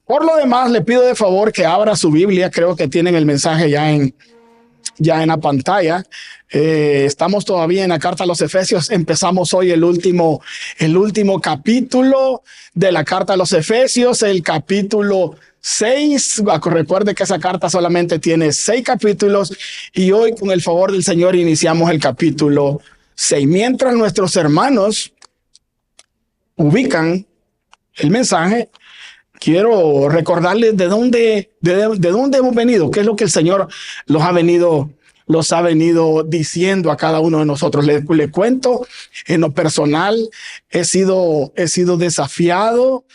Por lo demás, le pido de favor que abra su Biblia. Creo que tienen el mensaje ya en la pantalla. Estamos todavía en la carta a los Efesios. Empezamos hoy el último capítulo de la carta a los Efesios, el capítulo 6. Recuerde que esa carta solamente tiene 6 capítulos y hoy, con el favor del Señor, iniciamos el capítulo 6. Mientras nuestros hermanos ubican el mensaje, quiero recordarles de dónde hemos venido, qué es lo que el Señor los ha venido diciendo a cada uno de nosotros. Le cuento, en lo personal, he sido desafiado,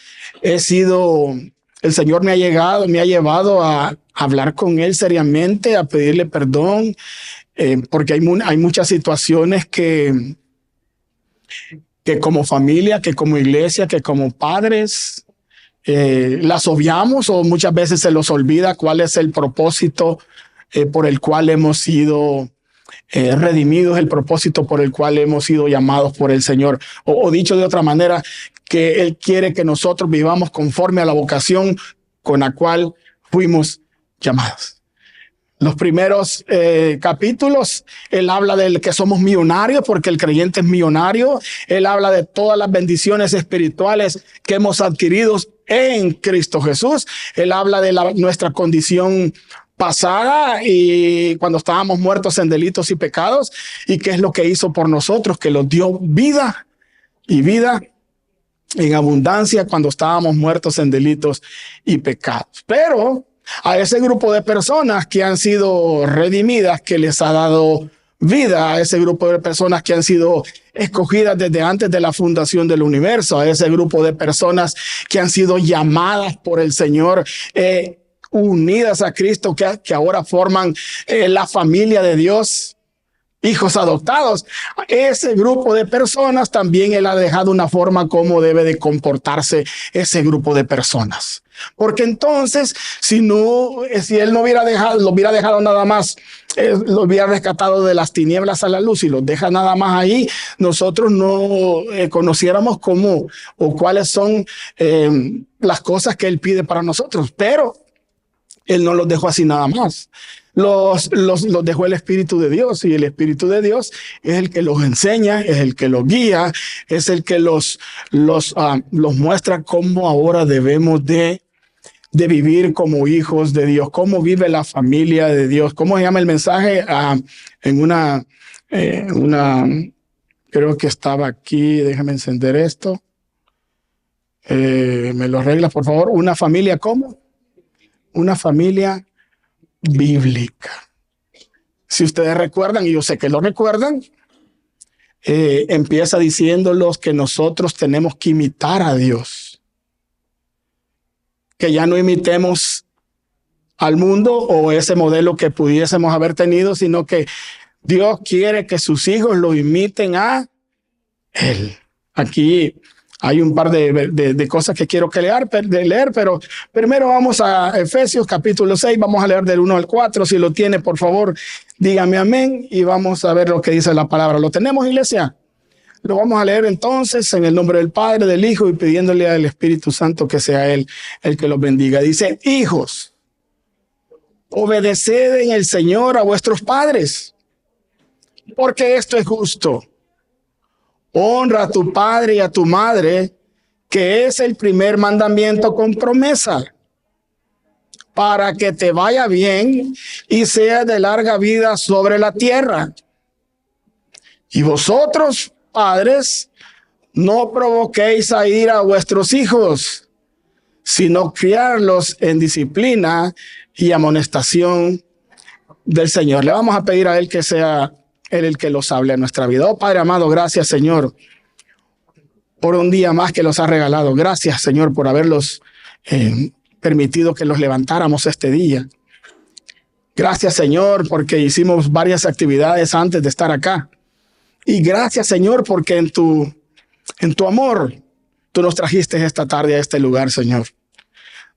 el Señor me ha llevado a hablar con Él seriamente, a pedirle perdón, porque hay muchas situaciones que como familia, que como iglesia, que como padres, las obviamos, o muchas veces se los olvida cuál es el propósito por el cual hemos sido redimidos, el propósito por el cual hemos sido llamados por el Señor. O dicho de otra manera, que Él quiere que nosotros vivamos conforme a la vocación con la cual fuimos llamados. Los primeros capítulos, Él habla del que somos millonarios, porque el creyente es millonario. Él habla de todas las bendiciones espirituales que hemos adquirido en Cristo Jesús. Él habla de nuestra condición pasada y cuando estábamos muertos en delitos y pecados, y qué es lo que hizo por nosotros, que nos dio vida y vida en abundancia cuando estábamos muertos en delitos y pecados. Pero a ese grupo de personas que han sido redimidas, que les ha dado vida, a ese grupo de personas que han sido escogidas desde antes de la fundación del universo, a ese grupo de personas que han sido llamadas por el Señor, unidas a Cristo, que ahora forman la familia de Dios, hijos adoptados. Ese grupo de personas también Él ha dejado una forma como debe de comportarse ese grupo de personas. Porque entonces, si Él no hubiera dejado nada más, lo hubiera rescatado de las tinieblas a la luz y los deja nada más ahí, nosotros no conociéramos cómo o cuáles son las cosas que Él pide para nosotros. Pero Él no los dejó así nada más. Los dejó el Espíritu de Dios, y el Espíritu de Dios es el que los enseña, es el que los guía, es el que los muestra cómo ahora debemos de vivir como hijos de Dios, cómo vive la familia de Dios. ¿Cómo se llama el mensaje? Creo que estaba aquí, déjame encender esto. ¿Me lo arreglas, por favor? ¿Una familia cómo? Una familia bíblica. Si ustedes recuerdan, y yo sé que lo recuerdan, empieza diciéndolos que nosotros tenemos que imitar a Dios. Que ya no imitemos al mundo o ese modelo que pudiésemos haber tenido, sino que Dios quiere que sus hijos lo imiten a Él. Aquí hay un par de cosas que quiero leer, pero primero vamos a Efesios capítulo 6, vamos a leer del 1 al 4. Si lo tiene, por favor, dígame amén y vamos a ver lo que dice la palabra. ¿Lo tenemos, iglesia? Lo vamos a leer entonces en el nombre del Padre, del Hijo, y pidiéndole al Espíritu Santo que sea Él el que los bendiga. Dice: hijos, obedeced en el Señor a vuestros padres, porque esto es justo. Honra a tu padre y a tu madre, que es el primer mandamiento con promesa, para que te vaya bien y sea de larga vida sobre la tierra. Y vosotros, padres, no provoquéis a ira a vuestros hijos, sino criarlos en disciplina y amonestación del Señor. Le vamos a pedir a Él que sea Él el que los hable a nuestra vida. Oh Padre amado, gracias, Señor, por un día más que los ha regalado. Gracias, Señor, por haberlos permitido que los levantáramos este día. Gracias, Señor, porque hicimos varias actividades antes de estar acá. Y gracias, Señor, porque en tu amor tú nos trajiste esta tarde a este lugar, Señor,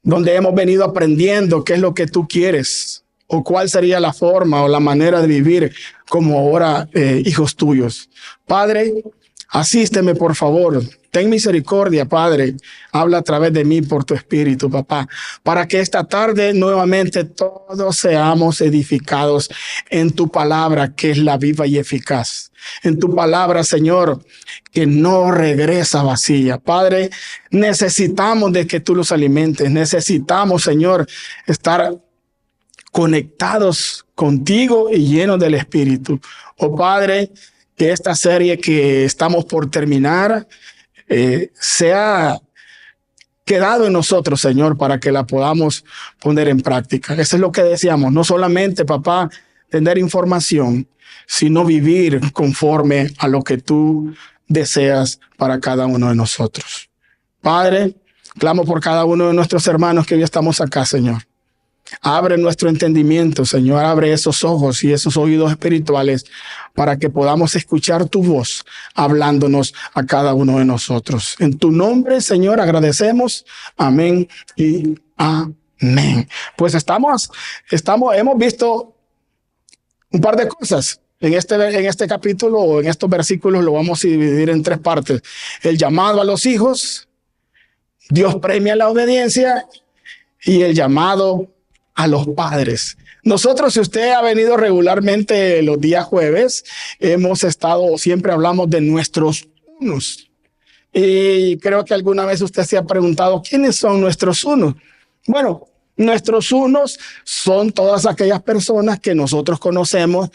donde hemos venido aprendiendo qué es lo que tú quieres, o cuál sería la forma o la manera de vivir como ahora hijos tuyos. Padre, Asísteme, por favor. Ten misericordia, Padre. Habla a través de mí por tu Espíritu, papá, para que esta tarde nuevamente todos seamos edificados en tu palabra, que es la viva y eficaz. En tu palabra, Señor, que no regresa vacía. Padre, necesitamos de que tú los alimentes. Necesitamos, Señor, estar conectados contigo y llenos del Espíritu. Oh, Padre, que esta serie que estamos por terminar sea quedado en nosotros, Señor, para que la podamos poner en práctica. Eso es lo que deseamos. No solamente, papá, tener información, sino vivir conforme a lo que tú deseas para cada uno de nosotros. Padre, clamo por cada uno de nuestros hermanos que hoy estamos acá, Señor. Abre nuestro entendimiento, Señor. Abre esos ojos y esos oídos espirituales para que podamos escuchar tu voz hablándonos a cada uno de nosotros. En tu nombre, Señor, agradecemos. Amén y amén. Pues hemos visto un par de cosas. En este capítulo o en estos versículos lo vamos a dividir en tres partes. El llamado a los hijos, Dios premia la obediencia y el llamado a los padres. Nosotros, si usted ha venido regularmente los días jueves, siempre hablamos de nuestros unos. Y creo que alguna vez usted se ha preguntado, ¿quiénes son nuestros unos? Bueno, nuestros unos son todas aquellas personas que nosotros conocemos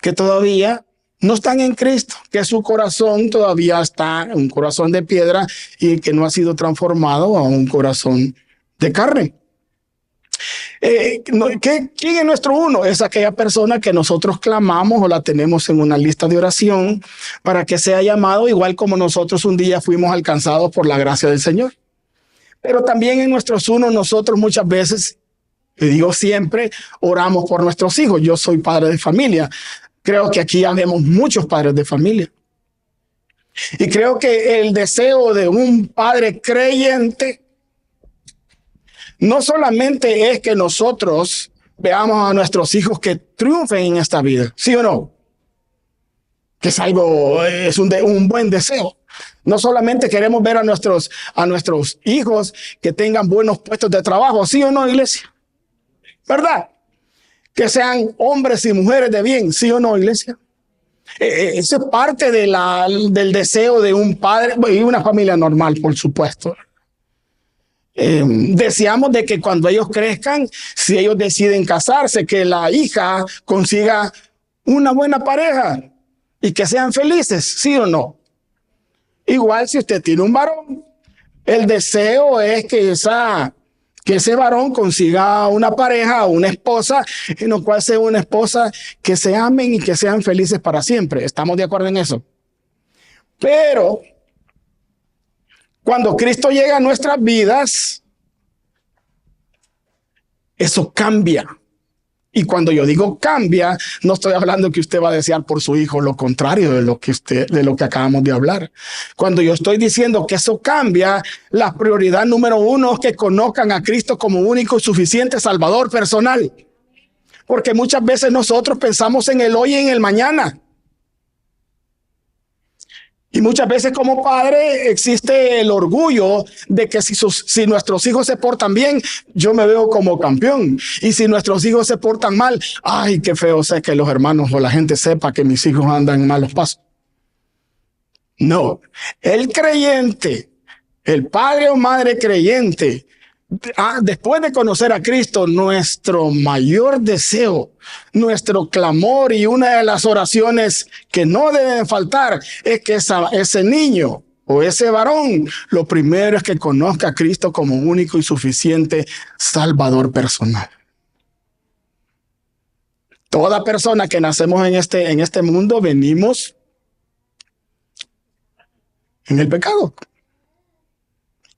que todavía no están en Cristo, que su corazón todavía está un corazón de piedra y que no ha sido transformado a un corazón de carne. ¿Quién es nuestro uno? Es aquella persona que nosotros clamamos o la tenemos en una lista de oración para que sea llamado, igual como nosotros un día fuimos alcanzados por la gracia del Señor. Pero también en nuestros unos nosotros muchas veces, y digo siempre, oramos por nuestros hijos. Yo soy padre de familia. Creo que aquí habemos muchos padres de familia. Y creo que el deseo de un padre creyente no solamente es que nosotros veamos a nuestros hijos que triunfen en esta vida, ¿sí o no? Que es un buen deseo. No solamente queremos ver a nuestros hijos que tengan buenos puestos de trabajo, ¿sí o no, iglesia? ¿Verdad? Que sean hombres y mujeres de bien, ¿sí o no, iglesia? Eso es parte del deseo de un padre y una familia normal, por supuesto. Deseamos de que cuando ellos crezcan, si ellos deciden casarse, que la hija consiga una buena pareja y que sean felices, ¿sí o no? Igual si usted tiene un varón, el deseo es que ese varón consiga una pareja o una esposa, en lo cual sea una esposa que se amen y que sean felices para siempre. ¿Estamos de acuerdo en eso? Pero cuando Cristo llega a nuestras vidas, eso cambia. Y cuando yo digo cambia, no estoy hablando que usted va a desear por su hijo lo contrario de lo que acabamos de hablar. Cuando yo estoy diciendo que eso cambia, la prioridad número uno es que conozcan a Cristo como único y suficiente Salvador personal. Porque muchas veces nosotros pensamos en el hoy y en el mañana. Y muchas veces como padre existe el orgullo de que si nuestros hijos se portan bien, yo me veo como campeón. Y si nuestros hijos se portan mal, ay, qué feo es que los hermanos o la gente sepa que mis hijos andan en malos pasos. No, el creyente, el padre o madre creyente, después de conocer a Cristo, nuestro mayor deseo, nuestro clamor y una de las oraciones que no deben faltar es que ese niño o ese varón, lo primero es que conozca a Cristo como único y suficiente Salvador personal. Toda persona que nacemos en este mundo venimos en el pecado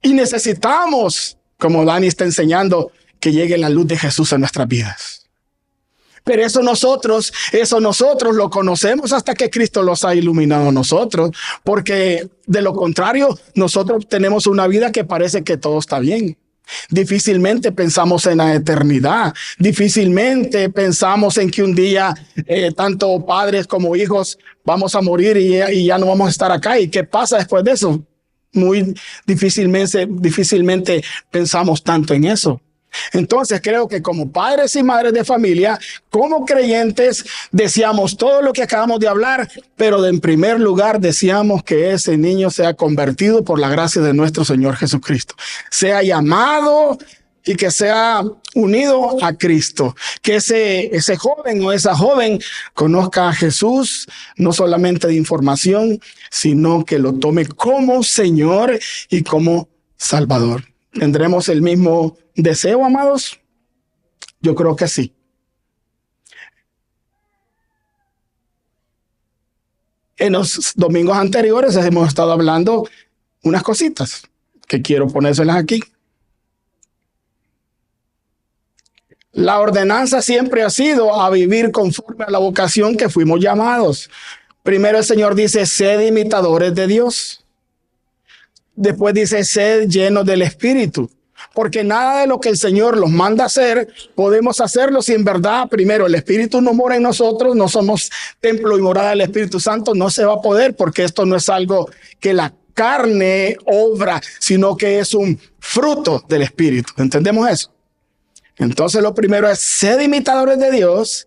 y necesitamos, como Dani está enseñando, que llegue la luz de Jesús a nuestras vidas. Pero eso nosotros lo conocemos hasta que Cristo los ha iluminado a nosotros, porque de lo contrario, nosotros tenemos una vida que parece que todo está bien. Difícilmente pensamos en la eternidad. Difícilmente pensamos en que un día, tanto padres como hijos, vamos a morir y ya no vamos a estar acá. ¿Y qué pasa después de eso? Muy difícilmente pensamos tanto en eso. Entonces creo que como padres y madres de familia, como creyentes, deseamos todo lo que acabamos de hablar, pero en primer lugar deseamos que ese niño sea convertido por la gracia de nuestro Señor Jesucristo, sea llamado y que sea unido a Cristo, que ese joven o esa joven conozca a Jesús, no solamente de información, sino que lo tome como Señor y como Salvador. ¿Tendremos el mismo deseo, amados? Yo creo que sí. En los domingos anteriores hemos estado hablando unas cositas que quiero ponérselas aquí. La ordenanza siempre ha sido a vivir conforme a la vocación que fuimos llamados. Primero el Señor dice, sed imitadores de Dios. Después dice, sed llenos del Espíritu. Porque nada de lo que el Señor los manda a hacer, podemos hacerlo si en verdad, primero, el Espíritu no mora en nosotros, no somos templo y morada del Espíritu Santo, no se va a poder, porque esto no es algo que la carne obra, sino que es un fruto del Espíritu. ¿Entendemos eso? Entonces lo primero es, sed imitadores de Dios,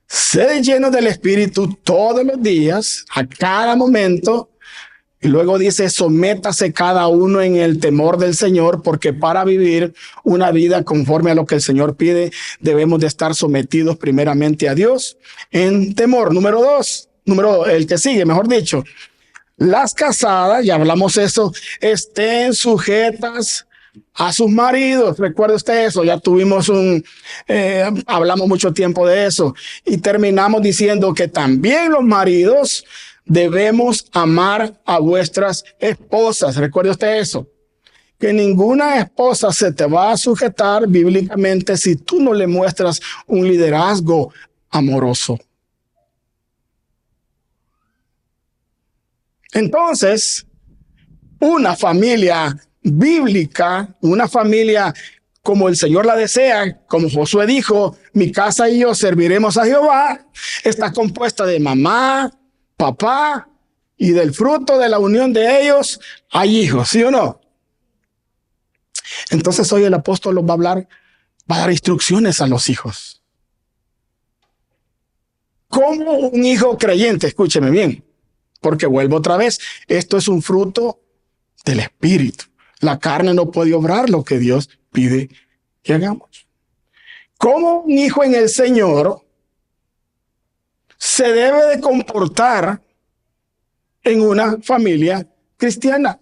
sed llenos del Espíritu todos los días, a cada momento. Y luego dice, sométase cada uno en el temor del Señor, porque para vivir una vida conforme a lo que el Señor pide, debemos de estar sometidos primeramente a Dios en temor. Número dos, el que sigue, mejor dicho, las casadas, ya hablamos eso, estén sujetas a sus maridos. Recuerde usted eso, ya tuvimos hablamos mucho tiempo de eso y terminamos diciendo que también los maridos debemos amar a vuestras esposas. Recuerde usted eso, que ninguna esposa se te va a sujetar bíblicamente si tú no le muestras un liderazgo amoroso. Entonces, una familia bíblica, una familia como el Señor la desea, como Josué dijo, mi casa y yo serviremos a Jehová, está compuesta de mamá, papá, y del fruto de la unión de ellos hay hijos, ¿sí o no? Entonces hoy el apóstol los va a dar instrucciones a los hijos. Como un hijo creyente, escúcheme bien, porque vuelvo otra vez, esto es un fruto del Espíritu. La carne no puede obrar lo que Dios pide que hagamos. Como un hijo en el Señor se debe de comportar en una familia cristiana.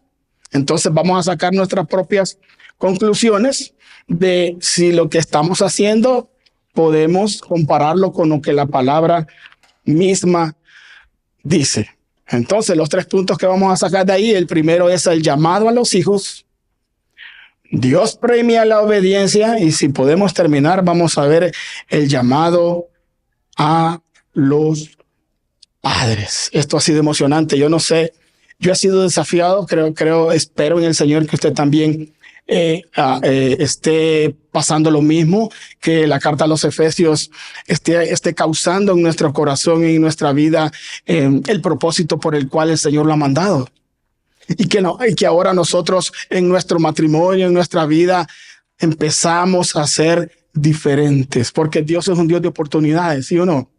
Entonces vamos a sacar nuestras propias conclusiones de si lo que estamos haciendo podemos compararlo con lo que la palabra misma dice. Entonces los 3 puntos que vamos a sacar de ahí, el primero es el llamado a los hijos. Dios premia la obediencia y si podemos terminar, vamos a ver el llamado a los padres. Esto ha sido emocionante. Yo no sé, yo he sido desafiado, espero en el Señor que usted también esté pasando lo mismo, que la carta a los Efesios esté causando en nuestro corazón y en nuestra vida el propósito por el cual el Señor lo ha mandado. Y que ahora nosotros en nuestro matrimonio, en nuestra vida, empezamos a ser diferentes, porque Dios es un Dios de oportunidades, ¿sí o no?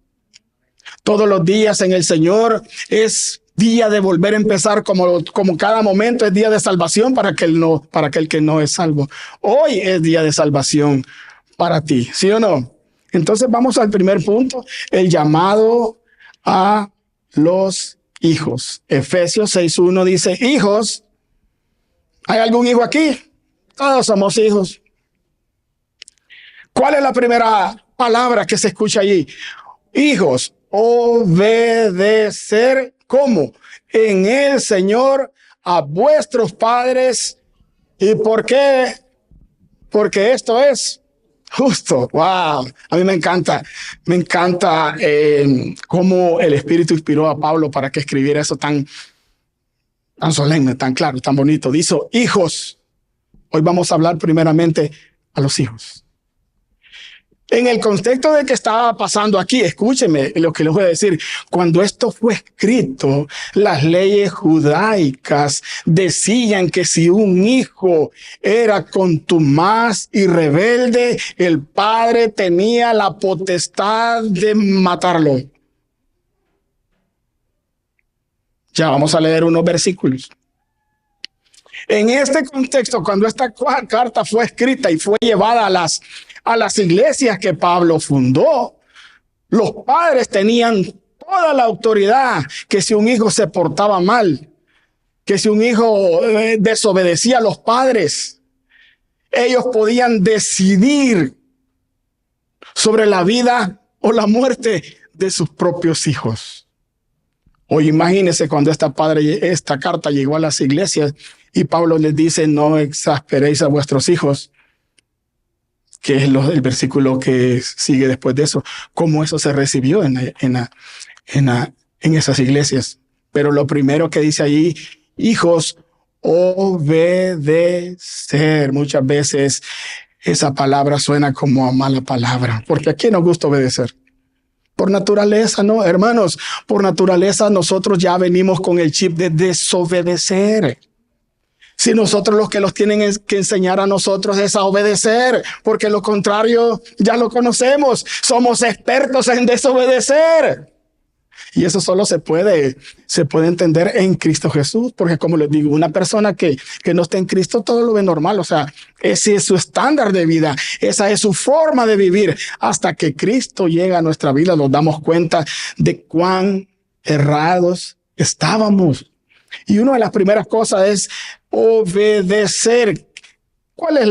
Todos los días en el Señor es día de volver a empezar, como cada momento es día de salvación para aquel que no es salvo. Hoy es día de salvación para ti, ¿sí o no? Entonces vamos al primer punto, el llamado a los hijos. Efesios 6:1 dice, hijos, ¿hay algún hijo aquí? Todos somos hijos. ¿Cuál es la primera palabra que se escucha allí? Hijos, obedecer, ¿cómo? En el Señor a vuestros padres. ¿Y por qué? Porque esto es justo. Wow, a mí me encanta cómo el Espíritu inspiró a Pablo para que escribiera eso tan solemne, tan claro, tan bonito. Dice, hijos, Hoy vamos a hablar primeramente a los hijos. En el contexto de que estaba pasando aquí, escúcheme lo que les voy a decir. Cuando esto fue escrito, las leyes judaicas decían que si un hijo era contumaz y rebelde, el padre tenía la potestad de matarlo. Ya vamos a leer unos versículos. En este contexto, cuando esta carta fue escrita y fue llevada a las iglesias que Pablo fundó, los padres tenían toda la autoridad que si un hijo se portaba mal, que si un hijo desobedecía a los padres, ellos podían decidir sobre la vida o la muerte de sus propios hijos. Hoy imagínense cuando esta carta llegó a las iglesias y Pablo les dice, no exasperéis a vuestros hijos, que es el versículo que sigue después de eso, cómo eso se recibió en esas iglesias. Pero lo primero que dice allí, hijos, obedecer. Muchas veces esa palabra suena como a mala palabra, porque ¿a quién nos gusta obedecer? Por naturaleza, ¿no? Hermanos, por naturaleza nosotros ya venimos con el chip de desobedecer. Si nosotros los que los tienen que enseñar a nosotros es a obedecer, porque lo contrario ya lo conocemos. Somos expertos en desobedecer. Y eso solo se puede entender en Cristo Jesús, porque como les digo, una persona que no está en Cristo todo lo ve normal. O sea, ese es su estándar de vida, esa es su forma de vivir. Hasta que Cristo llega a nuestra vida nos damos cuenta de cuán errados estábamos. Y una de las primeras cosas es obedecer. ¿Cuál es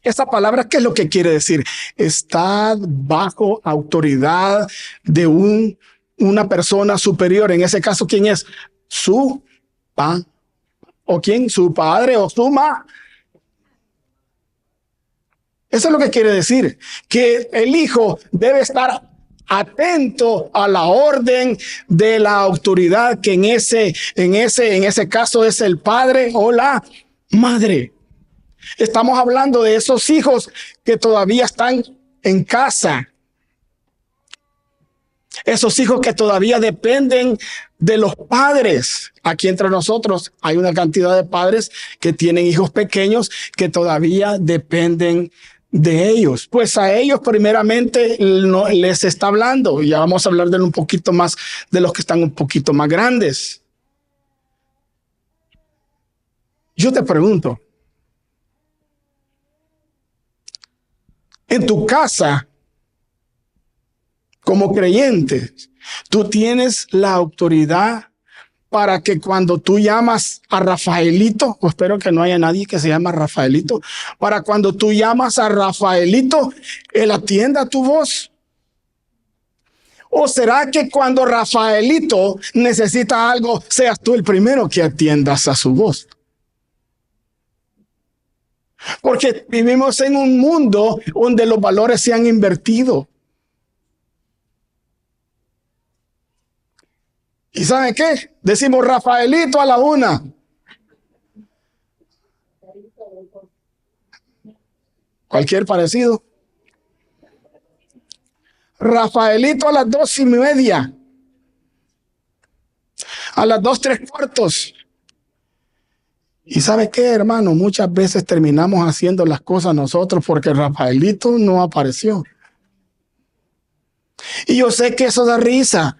esa palabra? ¿Qué es lo que quiere decir? Estad bajo autoridad de una persona superior. En ese caso, ¿quién es? Su padre. ¿O quién? Su padre o su madre. Eso es lo que quiere decir. Que el hijo debe estar atento a la orden de la autoridad que en ese caso es el padre o la madre. Estamos hablando de esos hijos que todavía están en casa. Esos hijos que todavía dependen de los padres. Aquí entre nosotros hay una cantidad de padres que tienen hijos pequeños que todavía dependen de ellos. Pues a ellos primeramente no les está hablando. Ya vamos a hablar de un poquito más de los que están un poquito más grandes. Yo te pregunto, en tu casa, como creyente, tú tienes la autoridad para que cuando tú llamas a Rafaelito, espero que no haya nadie que se llama Rafaelito, para cuando tú llamas a Rafaelito, él atienda tu voz. ¿O será que cuando Rafaelito necesita algo, seas tú el primero que atiendas a su voz? Porque vivimos en un mundo donde los valores se han invertido. ¿Y saben qué? Decimos Rafaelito a la 1. Cualquier parecido. Rafaelito a las 2:30. A las 2:75. ¿Y sabe qué, hermano? Muchas veces terminamos haciendo las cosas nosotros porque Rafaelito no apareció. Y yo sé que eso da risa,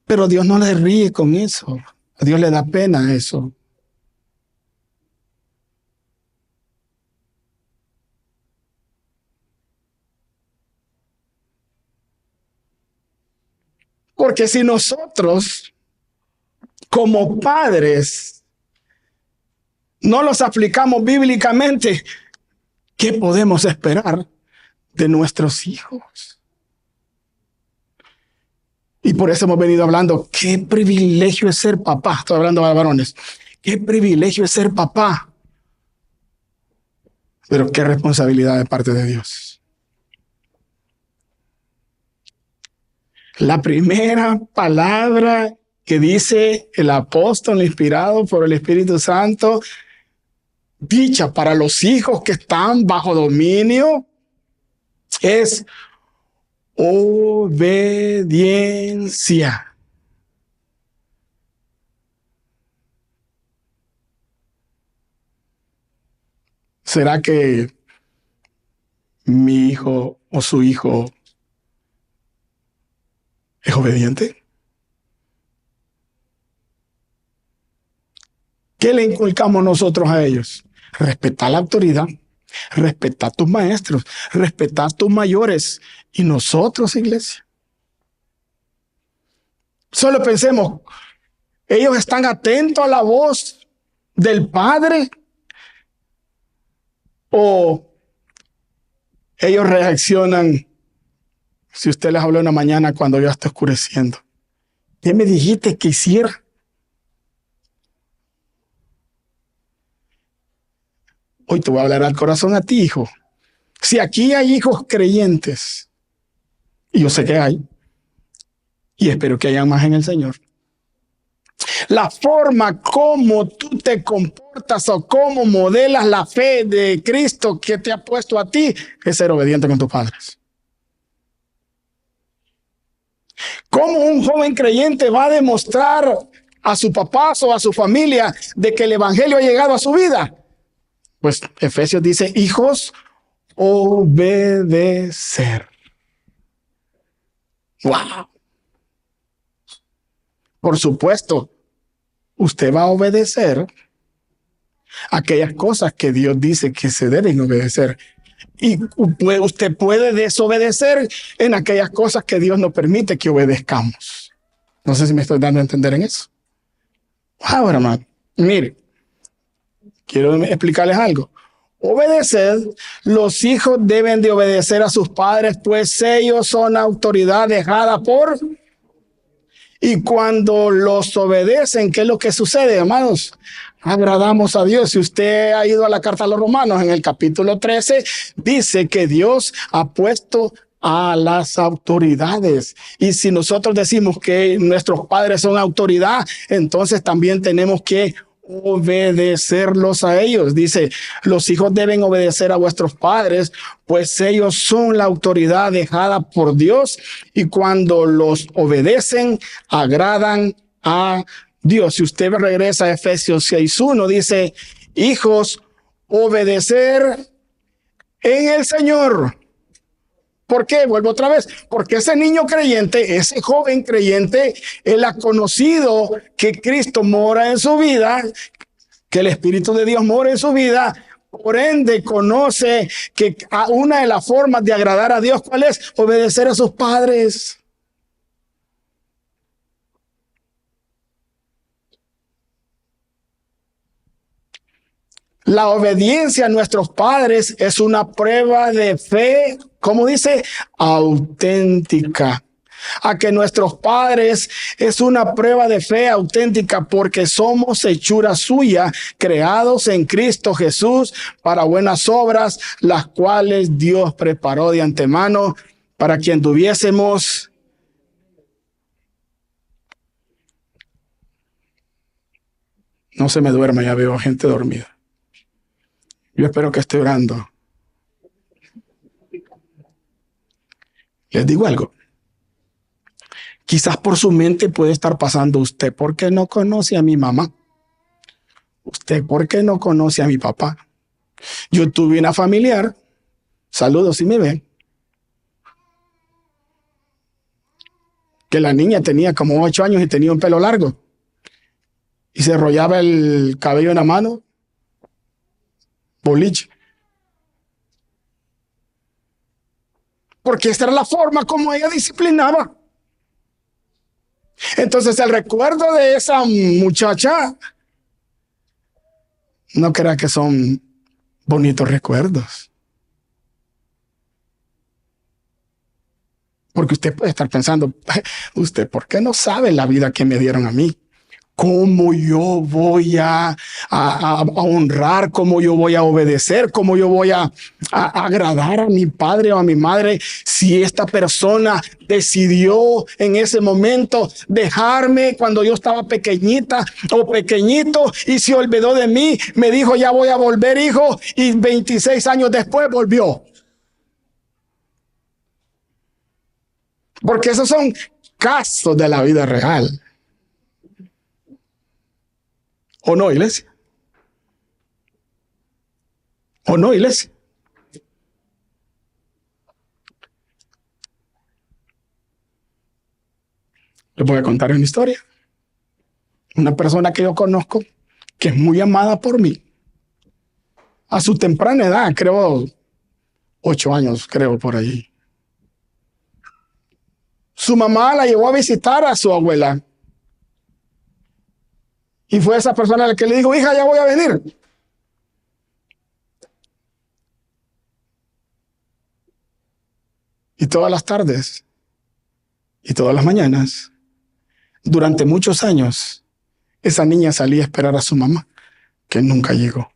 pero Dios no le ríe con eso. A Dios le da pena eso. Porque si nosotros, como padres, no los aplicamos bíblicamente, ¿qué podemos esperar de nuestros hijos? Y por eso hemos venido hablando, qué privilegio es ser papá. Estoy hablando de varones. Qué privilegio es ser papá. Pero qué responsabilidad de parte de Dios. La primera palabra que dice el apóstol inspirado por el Espíritu Santo dicha para los hijos que están bajo dominio es obediencia. ¿Será que mi hijo o su hijo es obediente? ¿Qué le inculcamos nosotros a ellos? Respetar la autoridad, respetar tus maestros, respetar tus mayores. Y nosotros, iglesia, solo pensemos, ellos están atentos a la voz del Padre o ellos reaccionan. Si usted les habló en la mañana cuando ya está oscureciendo, ¿qué me dijiste que hiciera? Hoy te voy a hablar al corazón a ti, hijo. Si aquí hay hijos creyentes, y yo sé que hay, y espero que haya más en el Señor, la forma como tú te comportas o cómo modelas la fe de Cristo que te ha puesto a ti es ser obediente con tus padres. ¿Cómo un joven creyente va a demostrar a su papá o a su familia de que el evangelio ha llegado a su vida? Pues Efesios dice, hijos, obedecer. ¡Wow! Por supuesto, usted va a obedecer aquellas cosas que Dios dice que se deben obedecer. Y usted puede desobedecer en aquellas cosas que Dios no permite que obedezcamos. No sé si me estoy dando a entender en eso. Wow, hermano. Mire, quiero explicarles algo. Obedecer, los hijos deben de obedecer a sus padres, pues ellos son autoridad dejada por... Y cuando los obedecen, ¿qué es lo que sucede, hermanos? Agradamos a Dios. Si usted ha ido a la carta a los Romanos, en el capítulo 13, dice que Dios ha puesto a las autoridades. Y si nosotros decimos que nuestros padres son autoridad, entonces también tenemos que obedecerlos a ellos. Dice, los hijos deben obedecer a vuestros padres, pues ellos son la autoridad dejada por Dios, y cuando los obedecen, agradan a Dios. Si usted regresa a Efesios 6:1, dice, hijos, obedecer en el Señor. ¿Por qué? Vuelvo otra vez. Porque ese niño creyente, ese joven creyente, él ha conocido que Cristo mora en su vida, que el Espíritu de Dios mora en su vida. Por ende, conoce que una de las formas de agradar a Dios, ¿cuál es? Obedecer a sus padres. La obediencia a nuestros padres es una prueba de fe, ¿cómo dice? Auténtica. A que nuestros padres es una prueba de fe auténtica porque somos hechura suya, creados en Cristo Jesús para buenas obras, las cuales Dios preparó de antemano para quien tuviésemos. No se me duerma, ya veo gente dormida. Yo espero que esté orando. Les digo algo. Quizás por su mente puede estar pasando, ¿usted por qué no conoce a mi mamá? ¿Usted por qué no conoce a mi papá? Yo tuve una familiar, saludos si me ven, que la niña tenía como 8 años y tenía un pelo largo. Y se enrollaba el cabello en la mano, boliche. Porque esta era la forma como ella disciplinaba. Entonces el recuerdo de esa muchacha, no crea que son bonitos recuerdos. Porque usted puede estar pensando, usted, ¿por qué no sabe la vida que me dieron a mí? ¿Cómo yo voy a honrar? ¿Cómo yo voy a obedecer? ¿Cómo yo voy a agradar a mi padre o a mi madre si esta persona decidió en ese momento dejarme cuando yo estaba pequeñita o pequeñito y se olvidó de mí? Me dijo, ya voy a volver, hijo, y 26 años después volvió. Porque esos son casos de la vida real. ¿O no, iglesia? ¿O no, iglesia? Les voy a contar una historia. Una persona que yo conozco, que es muy amada por mí. A su temprana edad, creo, 8 años, creo, por ahí. Su mamá la llevó a visitar a su abuela. Y fue esa persona la que le dijo, hija, ya voy a venir. Y todas las tardes y todas las mañanas, durante muchos años, esa niña salía a esperar a su mamá, que nunca llegó.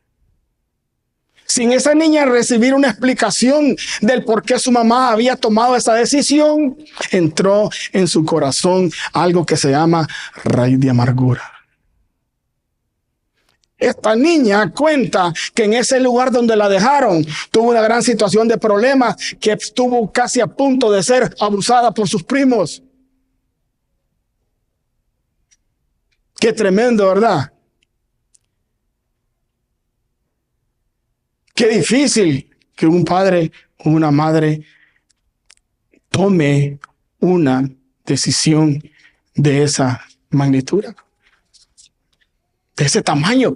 Sin esa niña recibir una explicación del por qué su mamá había tomado esa decisión, entró en su corazón algo que se llama raíz de amargura. Esta niña cuenta que en ese lugar donde la dejaron tuvo una gran situación de problemas, que estuvo casi a punto de ser abusada por sus primos. Qué tremendo, ¿verdad? Qué difícil que un padre o una madre tome una decisión de esa magnitud, de ese tamaño.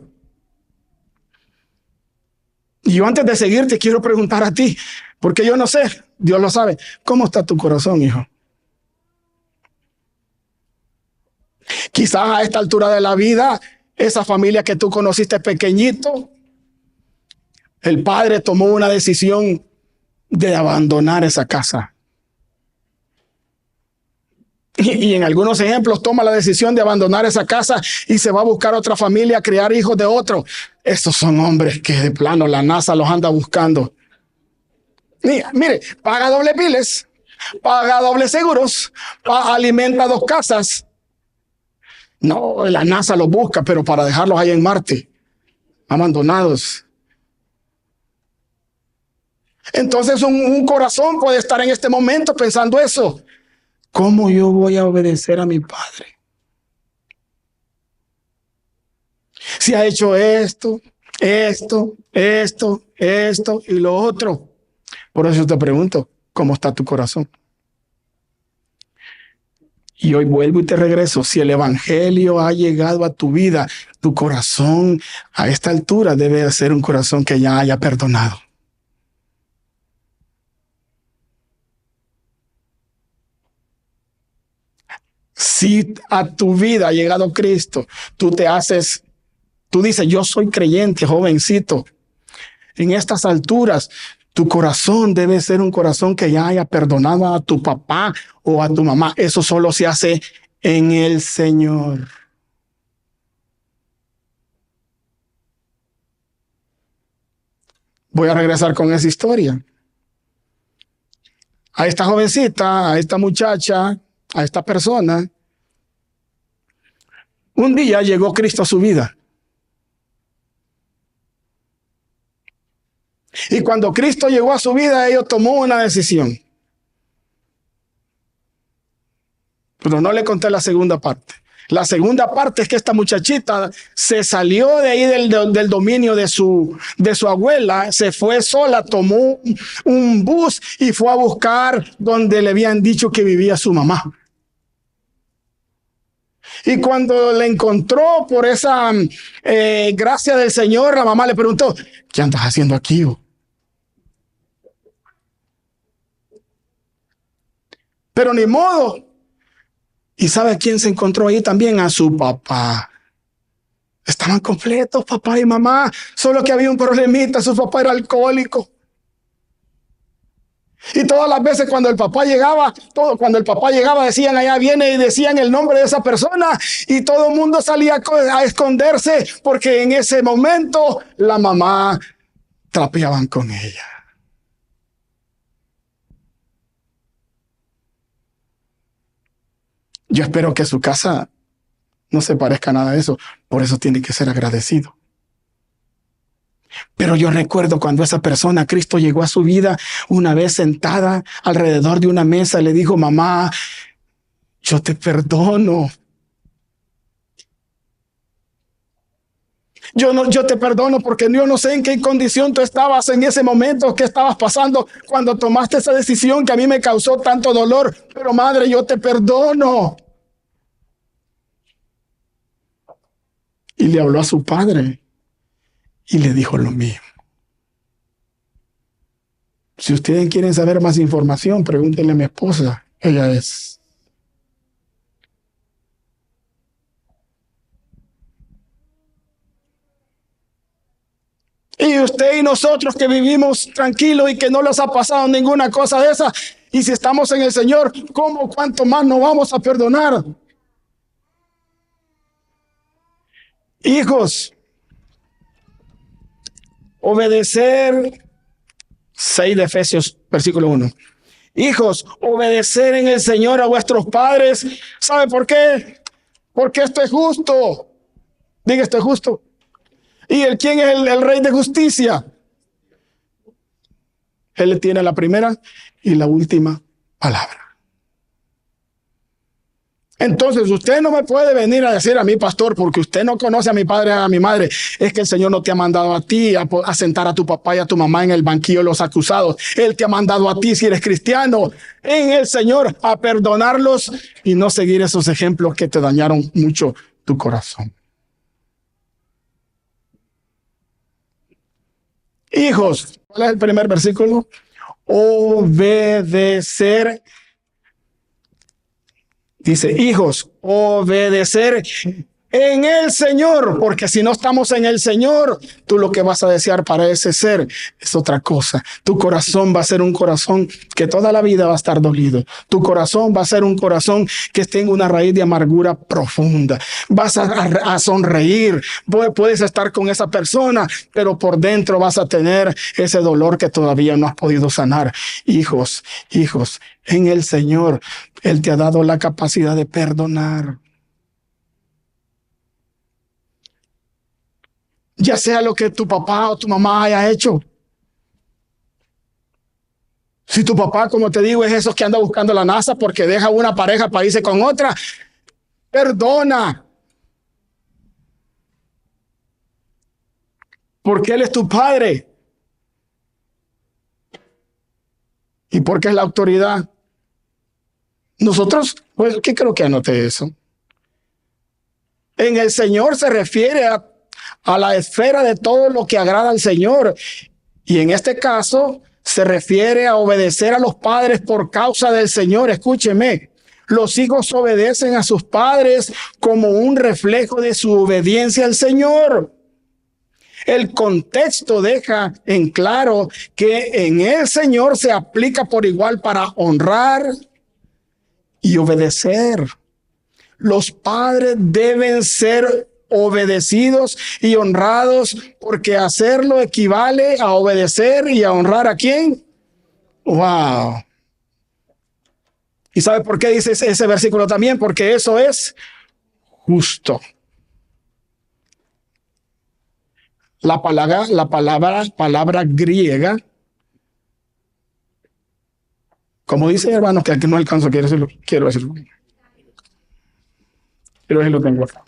Y yo antes de seguirte quiero preguntar a ti, porque yo no sé, Dios lo sabe, ¿cómo está tu corazón, hijo? Quizás a esta altura de la vida, esa familia que tú conociste pequeñito, el padre tomó una decisión de abandonar esa casa. Y en algunos ejemplos toma la decisión de abandonar esa casa y se va a buscar otra familia, a criar hijos de otro. Estos son hombres que de plano la NASA los anda buscando. Mire, paga doble biles, paga doble seguros, alimenta 2 casas. No, la NASA los busca, pero para dejarlos ahí en Marte, abandonados. Entonces un corazón puede estar en este momento pensando eso. ¿Cómo yo voy a obedecer a mi padre? Si ha hecho esto y lo otro. Por eso te pregunto, ¿cómo está tu corazón? Y hoy vuelvo y te regreso. Si el evangelio ha llegado a tu vida, tu corazón a esta altura debe ser un corazón que ya haya perdonado. Si a tu vida ha llegado Cristo, tú dices, yo soy creyente, jovencito. En estas alturas, tu corazón debe ser un corazón que ya haya perdonado a tu papá o a tu mamá. Eso solo se hace en el Señor. Voy a regresar con esa historia. A esta jovencita, a esta muchacha, a esta persona, un día llegó Cristo a su vida. Y cuando Cristo llegó a su vida, ella tomó una decisión. Pero no le conté la segunda parte. La segunda parte es que esta muchachita se salió de ahí del dominio de su abuela, se fue sola, tomó un bus y fue a buscar donde le habían dicho que vivía su mamá. Y cuando le encontró por esa gracia del Señor, la mamá le preguntó, ¿qué andas haciendo aquí? Pero ni modo. ¿Y sabe quién se encontró ahí también? A su papá. Estaban completos, papá y mamá. Solo que había un problemita, su papá era alcohólico. Y todas las veces cuando el papá llegaba, decían, allá viene, y decían el nombre de esa persona, y todo el mundo salía a esconderse, porque en ese momento la mamá trapeaban con ella. Yo espero que su casa no se parezca a nada de eso. Por eso tiene que ser agradecido. Pero yo recuerdo cuando esa persona, Cristo, llegó a su vida, una vez sentada alrededor de una mesa, le dijo, mamá, yo te perdono. Yo te perdono porque yo no sé en qué condición tú estabas en ese momento, qué estabas pasando cuando tomaste esa decisión que a mí me causó tanto dolor. Pero madre, yo te perdono. Y le habló a su padre y le dijo lo mismo. Si ustedes quieren saber más información, pregúntenle a mi esposa. Ella es. Y usted y nosotros que vivimos tranquilos y que no les ha pasado ninguna cosa de esa, y si estamos en el Señor, cuánto más nos vamos a perdonar? Hijos, obedecer, 6 de Efesios, versículo 1. Hijos, obedecer en el Señor a vuestros padres. ¿Sabe por qué? Porque esto es justo. Diga, esto es justo. ¿Y quién es el rey de justicia? Él tiene la primera y la última palabra. Entonces usted no me puede venir a decir a mí, pastor, porque usted no conoce a mi padre, a mi madre. Es que el Señor no te ha mandado a ti a sentar a tu papá y a tu mamá en el banquillo de los acusados. Él te ha mandado a ti, si eres cristiano, en el Señor, a perdonarlos y no seguir esos ejemplos que te dañaron mucho tu corazón. Hijos, ¿cuál es el primer versículo? Obedecer. Dice, hijos, obedecer en el Señor, porque si no estamos en el Señor, tú lo que vas a desear para ese ser es otra cosa. Tu corazón va a ser un corazón que toda la vida va a estar dolido. Tu corazón va a ser un corazón que tenga una raíz de amargura profunda. Vas a sonreír, puedes estar con esa persona, pero por dentro vas a tener ese dolor que todavía no has podido sanar. Hijos, en el Señor, Él te ha dado la capacidad de perdonar. Ya sea lo que tu papá o tu mamá haya hecho. Si tu papá, como te digo, es esos que anda buscando la NASA porque deja una pareja para irse con otra, perdona. Porque Él es tu padre. ¿Y porque es la autoridad? Nosotros, pues, ¿qué creo que anoté eso? En el Señor se refiere a la esfera de todo lo que agrada al Señor. Y en este caso se refiere a obedecer a los padres por causa del Señor. Escúcheme, los hijos obedecen a sus padres como un reflejo de su obediencia al Señor. El contexto deja en claro que en el Señor se aplica por igual para honrar y obedecer. Los padres deben ser obedecidos y honrados porque hacerlo equivale a obedecer y a honrar ¿a quién? ¡Wow! ¿Y sabe por qué dice ese versículo también? Porque eso es justo. La palabra griega, como dice hermanos, que aquí no alcanzo, quiero decirlo. Quiero decirlo, tengo acá.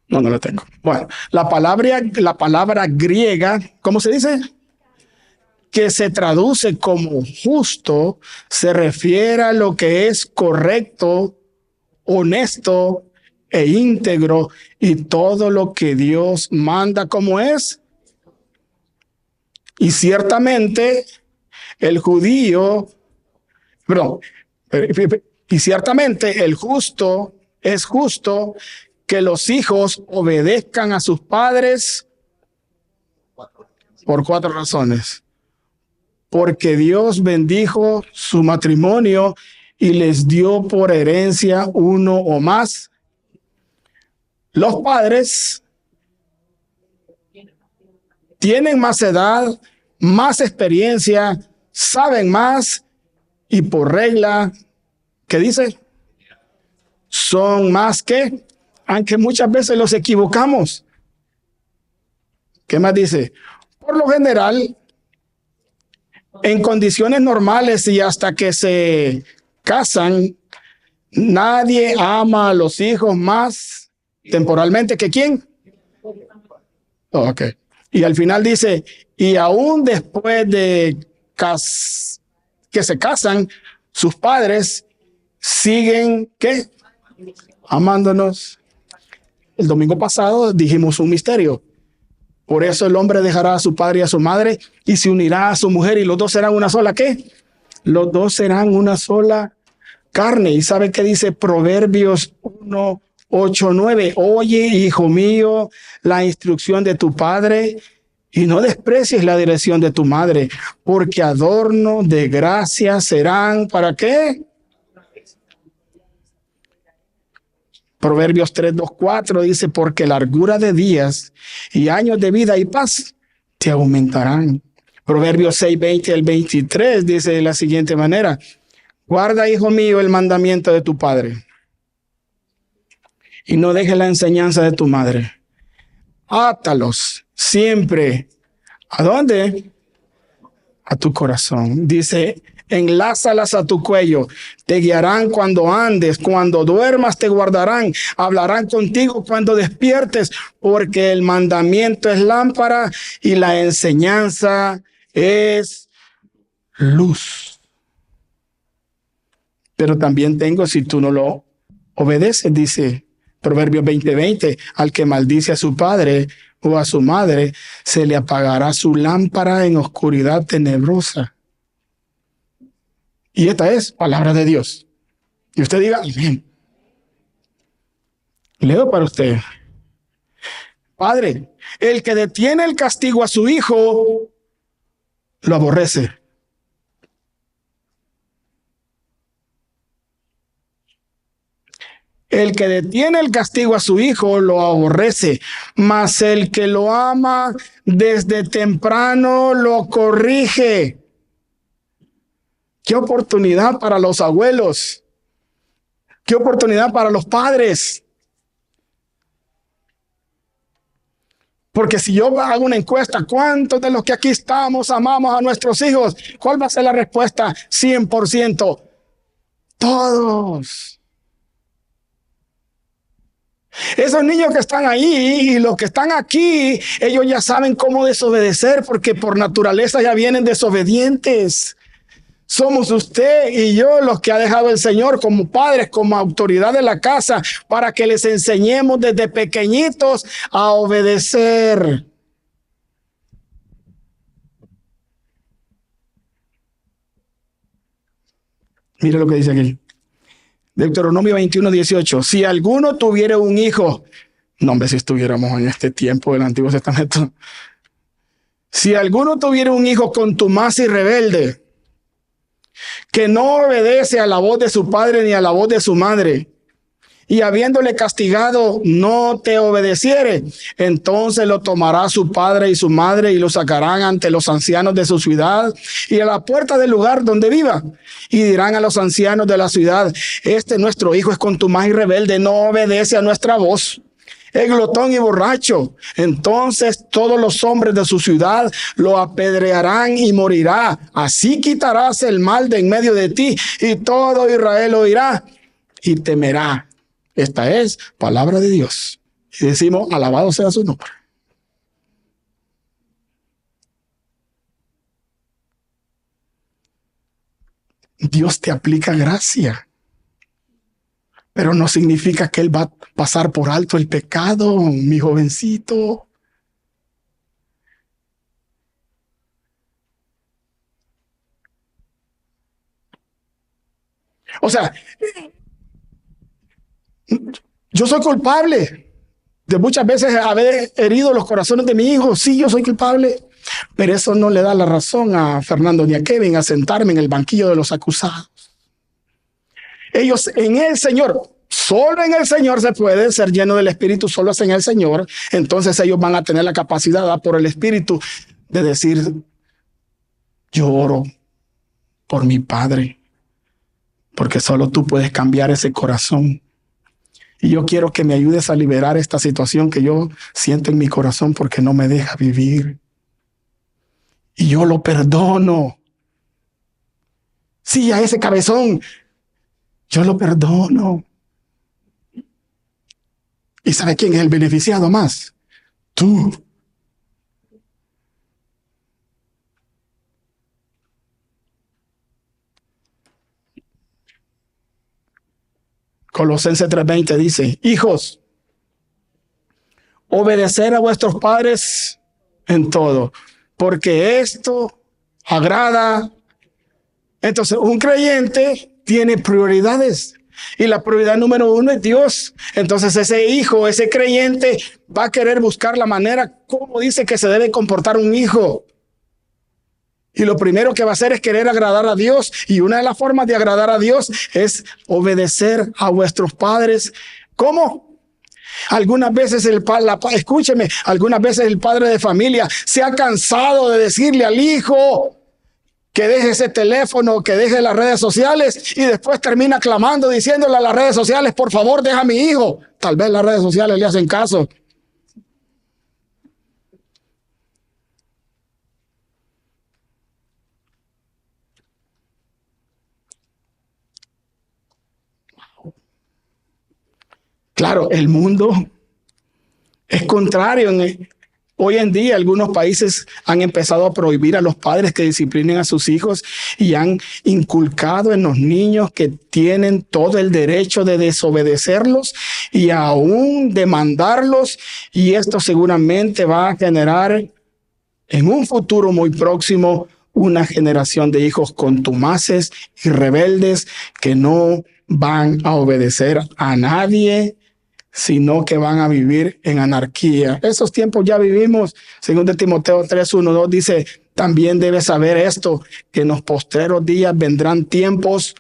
No lo tengo. Bueno, la palabra griega, ¿cómo se dice? Que se traduce como justo, se refiere a lo que es correcto, honesto e íntegro y todo lo que Dios manda como es. Y ciertamente el judío, y ciertamente el justo es justo que los hijos obedezcan a sus padres Por 4 razones. Porque Dios bendijo su matrimonio y les dio por herencia uno o más. Los padres tienen más edad, más experiencia, saben más y por regla, ¿qué dice? Son más que, aunque muchas veces los equivocamos. ¿Qué más dice? Por lo general, en condiciones normales y hasta que se casan, nadie ama a los hijos más temporalmente que quién. Ok. Y al final dice, y aún después de que se casan, sus padres siguen, ¿qué? Amándonos. El domingo pasado dijimos un misterio. Por eso el hombre dejará a su padre y a su madre y se unirá a su mujer y los dos serán una sola, ¿qué? Los dos serán una sola carne. ¿Y sabe qué dice Proverbios 1:8-9? Oye, hijo mío, la instrucción de tu padre y no desprecies la dirección de tu madre, porque adorno de gracia serán, ¿para qué? Proverbios 3:2-4 dice, porque largura de días y años de vida y paz te aumentarán. Proverbios 6:20-23 dice de la siguiente manera, guarda, hijo mío, el mandamiento de tu padre y no dejes la enseñanza de tu madre. Átalos siempre. ¿A dónde? A tu corazón. Dice, enlázalas a tu cuello, te guiarán cuando andes, cuando duermas te guardarán, hablarán contigo cuando despiertes, porque el mandamiento es lámpara y la enseñanza es luz. Pero también tengo, si tú no lo obedeces, dice Proverbios 20:20, al que maldice a su padre o a su madre, se le apagará su lámpara en oscuridad tenebrosa. Y esta es palabra de Dios. Y usted diga, amén. Leo para usted. Padre, el que detiene el castigo a su hijo, lo aborrece. El que detiene el castigo a su hijo lo aborrece, mas el que lo ama desde temprano lo corrige. Qué oportunidad para los abuelos. Qué oportunidad para los padres. Porque si yo hago una encuesta, ¿cuántos de los que aquí estamos amamos a nuestros hijos? ¿Cuál va a ser la respuesta? 100%. Todos. Esos niños que están ahí y los que están aquí, ellos ya saben cómo desobedecer porque por naturaleza ya vienen desobedientes. Somos usted y yo los que ha dejado el Señor como padres, como autoridad de la casa, para que les enseñemos desde pequeñitos a obedecer. Mire lo que dice aquí. Deuteronomio 21:18. Si alguno tuviera un hijo, no hombre, si estuviéramos en este tiempo del Antiguo Testamento. Si alguno tuviera un hijo contumaz y rebelde, que no obedece a la voz de su padre ni a la voz de su madre, y habiéndole castigado no te obedeciere, entonces lo tomará su padre y su madre y lo sacarán ante los ancianos de su ciudad y a la puerta del lugar donde viva, y dirán a los ancianos de la ciudad, nuestro hijo es contumaz y rebelde, no obedece a nuestra voz, es glotón y borracho. Entonces todos los hombres de su ciudad lo apedrearán y morirá. Así quitarás el mal de en medio de ti y todo Israel oirá y temerá. Esta es palabra de Dios. Y decimos, alabado sea su nombre. Dios te aplica gracia. Pero no significa que Él va a pasar por alto el pecado, mi jovencito. O sea, yo soy culpable de muchas veces haber herido los corazones de mi hijo. Sí, yo soy culpable. Pero eso no le da la razón a Fernando ni a Kevin a sentarme en el banquillo de los acusados. Ellos en el Señor, solo en el Señor se puede ser lleno del Espíritu, solo es en el Señor. Entonces ellos van a tener la capacidad por el Espíritu de decir: yo oro por mi Padre, porque solo tú puedes cambiar ese corazón. Y yo quiero que me ayudes a liberar esta situación que yo siento en mi corazón porque no me deja vivir. Y yo lo perdono. Sí, a ese cabezón, yo lo perdono. ¿Y sabe quién es el beneficiado más? Tú. Colosenses 3:20 dice: hijos, obedecer a vuestros padres en todo, porque esto agrada. Entonces, un creyente tiene prioridades y la prioridad número uno es Dios. Entonces, ese hijo, ese creyente va a querer buscar la manera como dice que se debe comportar un hijo. Y lo primero que va a hacer es querer agradar a Dios. Y una de las formas de agradar a Dios es obedecer a vuestros padres. ¿Cómo? Algunas veces escúcheme, algunas veces el padre de familia se ha cansado de decirle al hijo que deje ese teléfono, que deje las redes sociales, y después termina clamando, diciéndole a las redes sociales: por favor, deja a mi hijo. Tal vez las redes sociales le hacen caso. Claro, el mundo es contrario. Hoy en día algunos países han empezado a prohibir a los padres que disciplinen a sus hijos y han inculcado en los niños que tienen todo el derecho de desobedecerlos y aún demandarlos, y esto seguramente va a generar en un futuro muy próximo una generación de hijos contumaces y rebeldes que no van a obedecer a nadie, sino que van a vivir en anarquía. Esos tiempos ya vivimos. Según de Timoteo 3:1-2 dice: también debes saber esto, que en los postreros días vendrán tiempos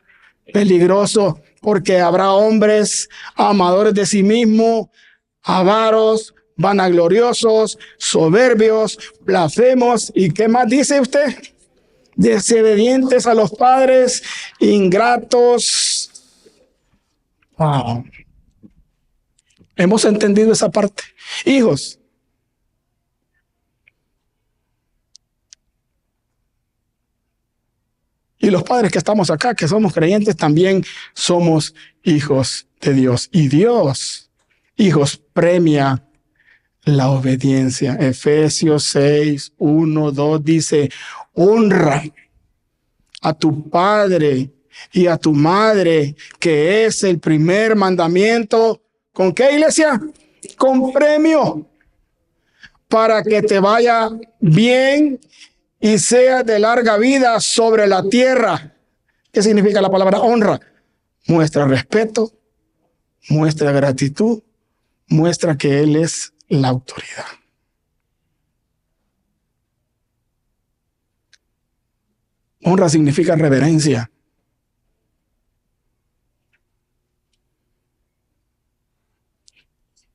peligrosos, porque habrá hombres amadores de sí mismos, avaros, vanagloriosos, soberbios, blasfemos. ¿Y qué más dice usted? Desobedientes a los padres, ingratos. Wow. ¿Hemos entendido esa parte? Hijos, y los padres que estamos acá, que somos creyentes, también somos hijos de Dios. Y Dios, hijos, premia la obediencia. Efesios 6:1-2 dice: honra a tu padre y a tu madre, que es el primer mandamiento. ¿Con qué, iglesia? Con premio, para que te vaya bien y seas de larga vida sobre la tierra. ¿Qué significa la palabra honra? Muestra respeto, muestra gratitud, muestra que Él es la autoridad. Honra significa reverencia.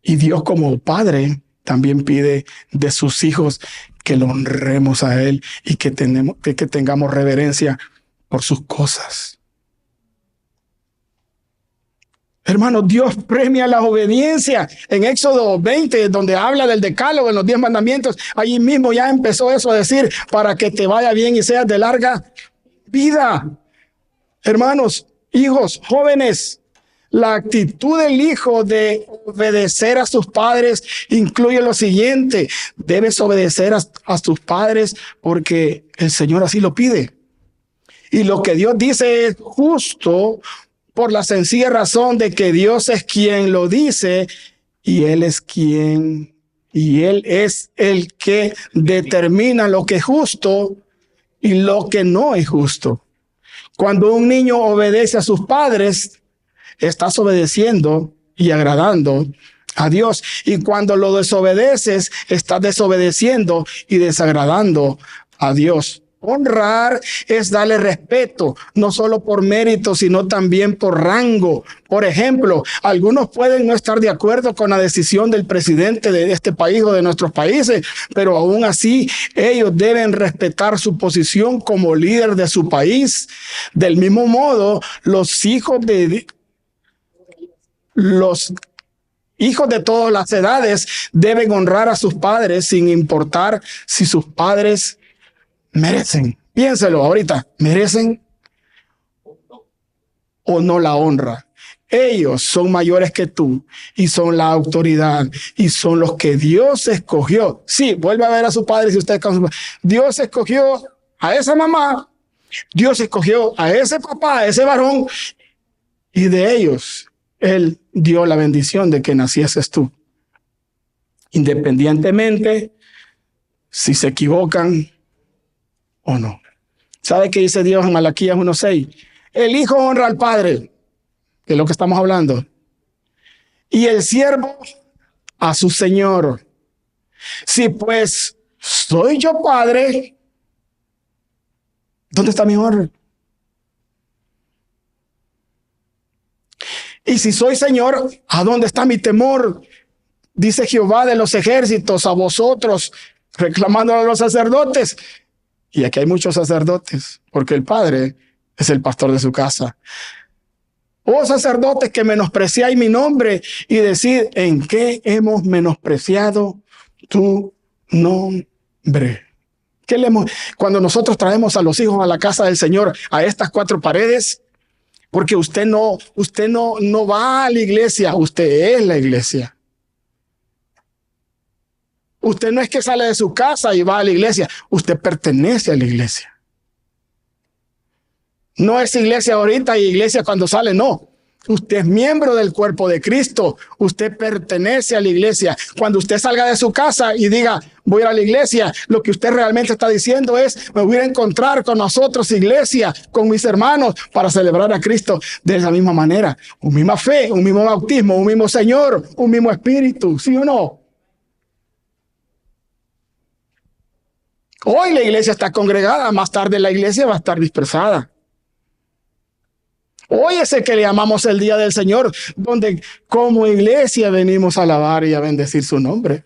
Y Dios, como Padre, también pide de sus hijos que lo honremos a Él y que tengamos reverencia por sus cosas. Hermanos, Dios premia la obediencia. En Éxodo 20, donde habla del decálogo, en los 10 mandamientos, allí mismo ya empezó eso a decir: para que te vaya bien y seas de larga vida. Hermanos, hijos, jóvenes, la actitud del hijo de obedecer a sus padres incluye lo siguiente: debes obedecer a tus padres porque el Señor así lo pide. Y lo que Dios dice es justo por la sencilla razón de que Dios es quien lo dice y Él es el que determina lo que es justo y lo que no es justo. Cuando un niño obedece a sus padres, estás obedeciendo y agradando a Dios. Y cuando lo desobedeces, estás desobedeciendo y desagradando a Dios. Honrar es darle respeto, no solo por mérito, sino también por rango. Por ejemplo, algunos pueden no estar de acuerdo con la decisión del presidente de este país o de nuestros países, pero aún así ellos deben respetar su posición como líder de su país. Del mismo modo, los hijos de todas las edades deben honrar a sus padres sin importar si sus padres merecen. Piénselo ahorita, ¿merecen o no la honra? Ellos son mayores que tú y son la autoridad y son los que Dios escogió. Sí, vuelve a ver a su padre si usted... Dios escogió a esa mamá, Dios escogió a ese papá, a ese varón, y de ellos Él dio la bendición de que nacieses tú. Independientemente si se equivocan o no. ¿Sabe qué dice Dios en Malaquías 1:6? El hijo honra al padre, que es lo que estamos hablando, y el siervo a su señor. Si pues soy yo padre, ¿dónde está mi honra? Y si soy señor, ¿a dónde está mi temor? Dice Jehová de los ejércitos a vosotros, reclamando a los sacerdotes. Y aquí hay muchos sacerdotes, porque el padre es el pastor de su casa. Oh sacerdotes que menospreciáis mi nombre y decid en qué hemos menospreciado tu nombre. Cuando nosotros traemos a los hijos a la casa del Señor, a estas cuatro paredes, porque usted no va a la iglesia, usted es la iglesia. Usted no es que sale de su casa y va a la iglesia, usted pertenece a la iglesia. No es iglesia ahorita y iglesia cuando sale, no. Usted es miembro del cuerpo de Cristo. Usted pertenece a la iglesia. Cuando usted salga de su casa y diga, voy a la iglesia, lo que usted realmente está diciendo es, me voy a encontrar con nosotros, iglesia, con mis hermanos, para celebrar a Cristo de esa misma manera. Una misma fe, un mismo bautismo, un mismo Señor, un mismo Espíritu, ¿sí o no? Hoy la iglesia está congregada, más tarde la iglesia va a estar dispersada. Hoy es el que le llamamos el Día del Señor, donde como iglesia venimos a alabar y a bendecir su nombre.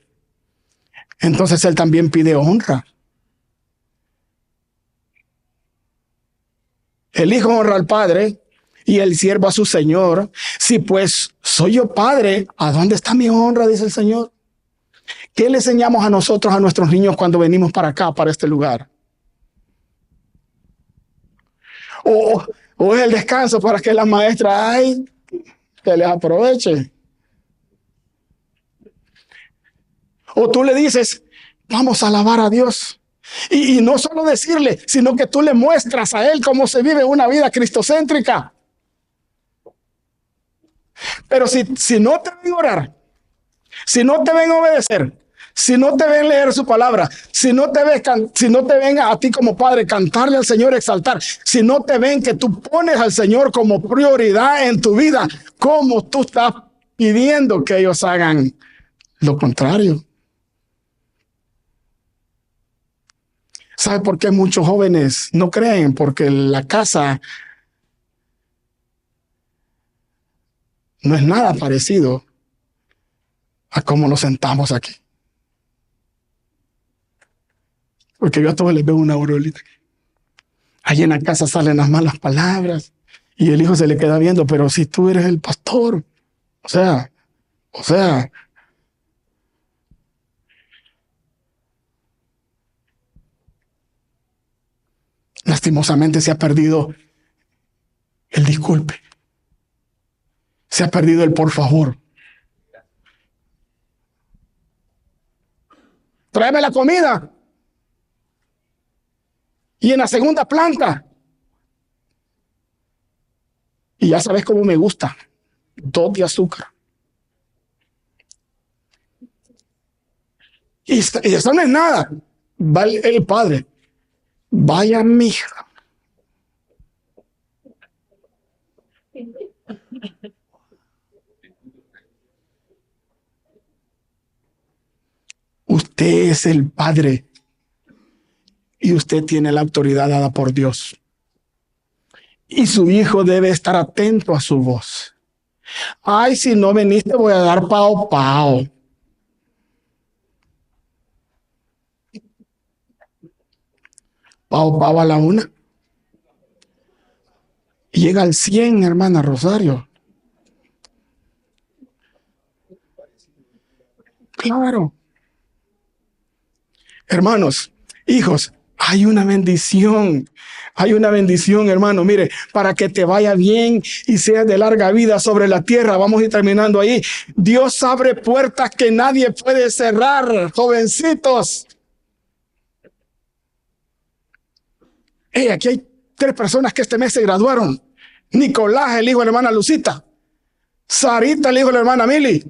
Entonces Él también pide honra. El hijo honra al padre y el siervo a su señor. Si pues soy yo padre, ¿a dónde está mi honra? Dice el Señor. ¿Qué le enseñamos a nosotros, a nuestros niños, cuando venimos para acá, para este lugar? O es el descanso para que la maestra, que les aproveche. O tú le dices, vamos a alabar a Dios. Y no solo decirle, sino que tú le muestras a Él cómo se vive una vida cristocéntrica. Pero si no te ven orar, si no te ven obedecer, si no te ven leer su palabra, si no te ven a ti como padre cantarle al Señor, exaltar, si no te ven que tú pones al Señor como prioridad en tu vida, ¿cómo tú estás pidiendo que ellos hagan lo contrario? ¿Sabe por qué muchos jóvenes no creen? Porque la casa no es nada parecido a cómo nos sentamos aquí. Porque yo a todos les veo una aurolita. Allí en la casa salen las malas palabras y el hijo se le queda viendo, pero si tú eres el pastor, o sea, lastimosamente se ha perdido el disculpe. Se ha perdido el por favor. Tráeme la comida. Y en la segunda planta. Y ya sabes cómo me gusta. 2 de azúcar. Y eso no es nada. Va el padre. Vaya, mija. Usted es el padre y usted tiene la autoridad dada por Dios. Y su hijo debe estar atento a su voz. Ay, si no viniste voy a dar pao pao. Pao pao a la 1. Y llega al 100, hermana Rosario. Claro. Hermanos, hijos, hay una bendición. Hay una bendición, hermano. Mire, para que te vaya bien y seas de larga vida sobre la tierra. Vamos a ir terminando ahí. Dios abre puertas que nadie puede cerrar, jovencitos. Hey, aquí hay 3 personas que este mes se graduaron. Nicolás, el hijo de la hermana Lucita. Sarita, el hijo de la hermana Mili.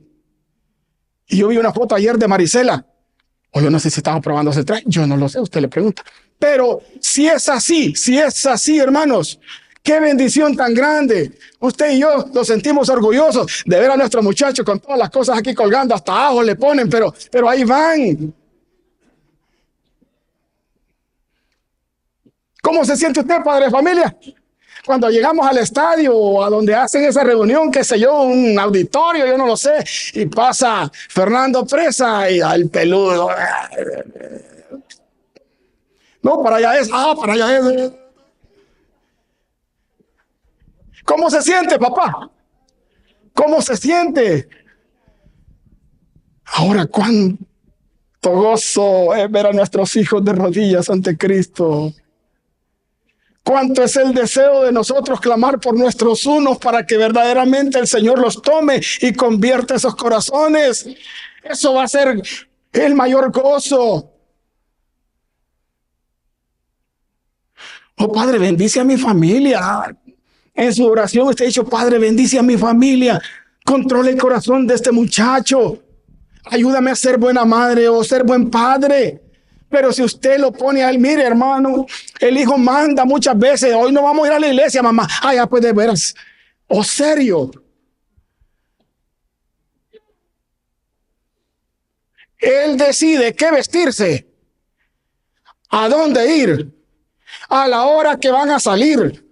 Y yo vi una foto ayer de Marisela. O yo no sé si estaba probando ese traje. Yo no lo sé, usted le pregunta. Pero si es así, hermanos, qué bendición tan grande. Usted y yo nos sentimos orgullosos de ver a nuestros muchachos con todas las cosas aquí colgando. Hasta ajo le ponen, pero ahí van. ¿Cómo se siente usted, padre de familia? Cuando llegamos al estadio o a donde hacen esa reunión, qué sé yo, un auditorio, yo no lo sé, y pasa Fernando Presa y al peludo. No, para allá es, para allá es. ¿Cómo se siente, papá? ¿Cómo se siente? Ahora, cuánto gozo es ver a nuestros hijos de rodillas ante Cristo. Cuánto es el deseo de nosotros clamar por nuestros unos para que verdaderamente el Señor los tome y convierta esos corazones. Eso va a ser el mayor gozo. Oh, Padre, bendice a mi familia. En su oración usted ha dicho, Padre, bendice a mi familia. Controle el corazón de este muchacho. Ayúdame a ser buena madre o ser buen padre. Pero si usted lo pone a él, mire, hermano, el hijo manda muchas veces. Hoy no vamos a ir a la iglesia, mamá. Ah, ya pues de veras. ¿O serio? Él decide qué vestirse, a dónde ir, a la hora que van a salir,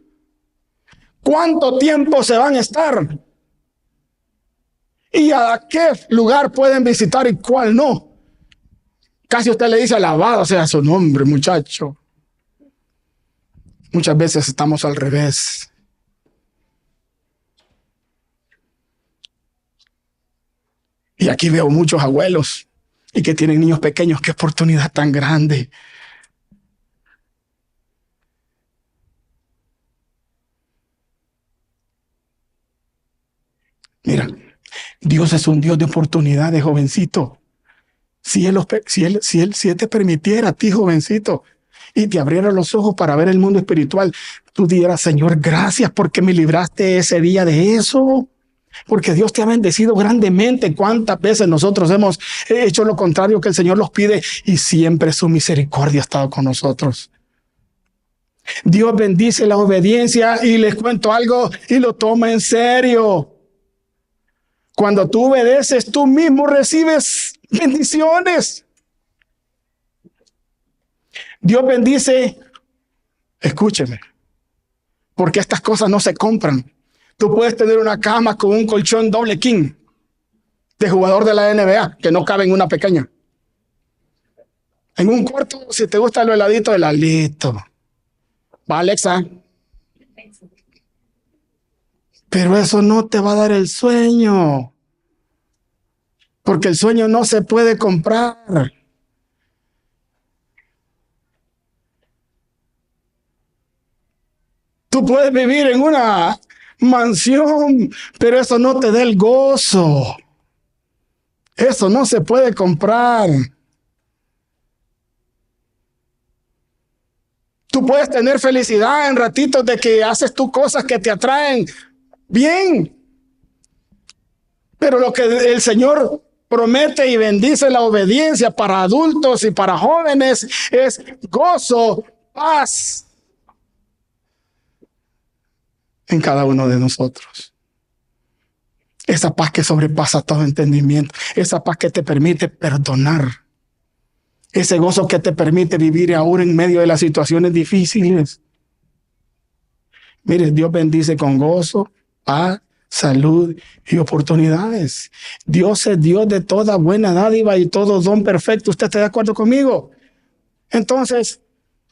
cuánto tiempo se van a estar y a qué lugar pueden visitar y cuál no. Casi usted le dice alabado sea su nombre, muchacho. Muchas veces estamos al revés. Y aquí veo muchos abuelos y que tienen niños pequeños. Qué oportunidad tan grande. Mira, Dios es un Dios de oportunidades, jovencito. Si él te permitiera a ti, jovencito, y te abriera los ojos para ver el mundo espiritual, tú dirás, Señor, gracias porque me libraste ese día de eso. Porque Dios te ha bendecido grandemente. ¿Cuántas veces nosotros hemos hecho lo contrario que el Señor nos pide? Y siempre su misericordia ha estado con nosotros. Dios bendice la obediencia y les cuento algo y lo toma en serio. Cuando tú obedeces, tú mismo recibes bendiciones. Dios bendice, escúcheme, porque estas cosas no se compran. Tú puedes tener una cama con un colchón doble king de jugador de la NBA que no cabe en una pequeña. En un cuarto, si te gusta lo heladito, heladito. Va, Alexa. Pero eso no te va a dar el sueño. Porque el sueño no se puede comprar. Tú puedes vivir en una mansión, pero eso no te da el gozo. Eso no se puede comprar. Tú puedes tener felicidad en ratitos de que haces tú cosas que te atraen bien. Pero lo que el Señor promete y bendice la obediencia para adultos y para jóvenes es gozo, paz en cada uno de nosotros. Esa paz que sobrepasa todo entendimiento. Esa paz que te permite perdonar. Ese gozo que te permite vivir aún en medio de las situaciones difíciles. Mire, Dios bendice con gozo, paz, salud y oportunidades. Dios es Dios de toda buena dádiva y todo don perfecto. ¿Usted está de acuerdo conmigo? Entonces,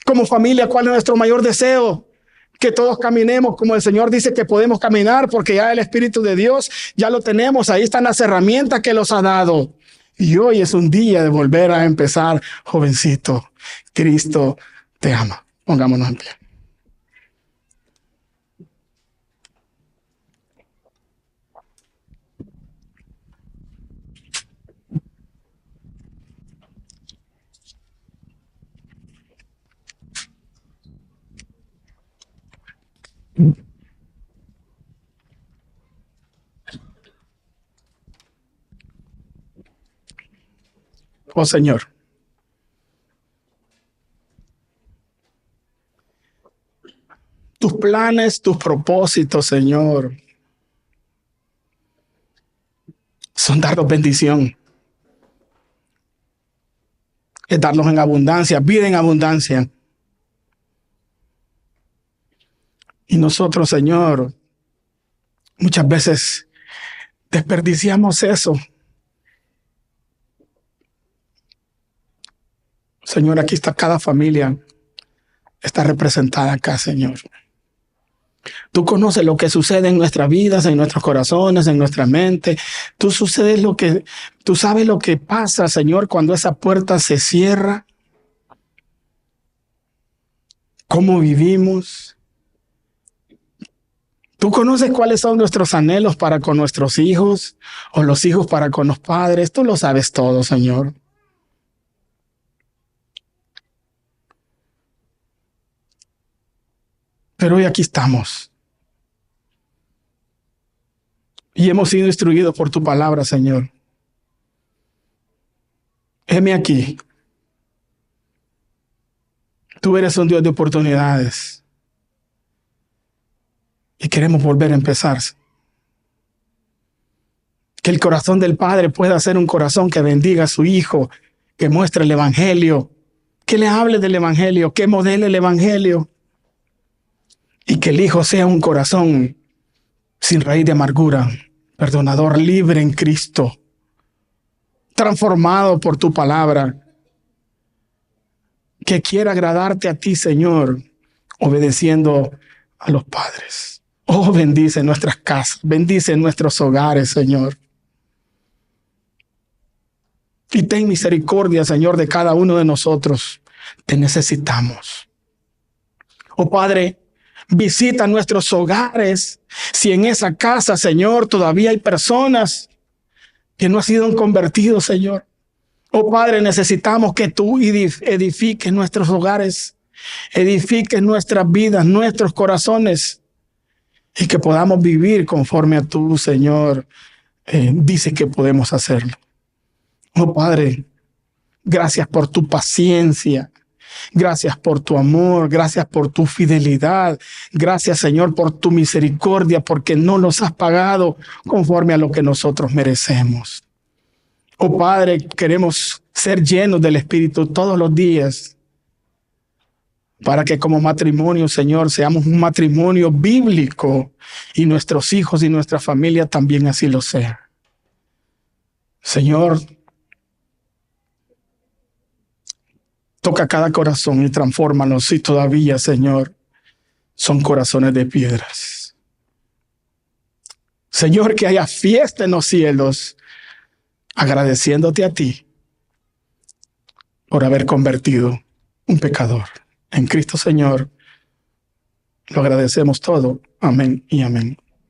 como familia, ¿cuál es nuestro mayor deseo? Que todos caminemos como el Señor dice que podemos caminar, porque ya el Espíritu de Dios ya lo tenemos. Ahí están las herramientas que los ha dado. Y hoy es un día de volver a empezar, jovencito. Cristo te ama. Pongámonos en pie. Oh Señor, tus planes, tus propósitos, Señor, son darnos bendición, es darnos en abundancia, vida en abundancia. Y nosotros, Señor, muchas veces desperdiciamos eso. Señor, aquí está cada familia, está representada acá, Señor. Tú conoces lo que sucede en nuestras vidas, en nuestros corazones, en nuestra mente. Tú sabes lo que pasa, Señor, cuando esa puerta se cierra. Cómo vivimos. Tú conoces cuáles son nuestros anhelos para con nuestros hijos o los hijos para con los padres. Tú lo sabes todo, Señor. Pero hoy aquí estamos. Y hemos sido instruidos por tu palabra, Señor. Heme aquí. Tú eres un Dios de oportunidades. Y queremos volver a empezar. Que el corazón del Padre pueda ser un corazón que bendiga a su Hijo, que muestre el Evangelio, que le hable del Evangelio, que modele el Evangelio. Y que el Hijo sea un corazón sin raíz de amargura, perdonador, libre en Cristo, transformado por tu palabra, que quiera agradarte a ti, Señor, obedeciendo a los padres. Oh, bendice nuestras casas, bendice nuestros hogares, Señor. Y ten misericordia, Señor, de cada uno de nosotros. Te necesitamos. Oh, Padre, visita nuestros hogares. Si en esa casa, Señor, todavía hay personas que no han sido convertidos, Señor. Oh, Padre, necesitamos que tú edifiques nuestros hogares, edifiques nuestras vidas, nuestros corazones, y que podamos vivir conforme a tu, Señor, dice que podemos hacerlo. Oh, Padre, gracias por tu paciencia. Gracias por tu amor, gracias por tu fidelidad, gracias, Señor, por tu misericordia, porque no nos has pagado conforme a lo que nosotros merecemos. Oh, Padre, queremos ser llenos del Espíritu todos los días, para que como matrimonio, Señor, seamos un matrimonio bíblico y nuestros hijos y nuestra familia también así lo sean. Señor, toca cada corazón y transfórmanos si todavía, Señor, son corazones de piedras. Señor, que haya fiesta en los cielos, agradeciéndote a ti por haber convertido un pecador. En Cristo, Señor, lo agradecemos todo. Amén y amén.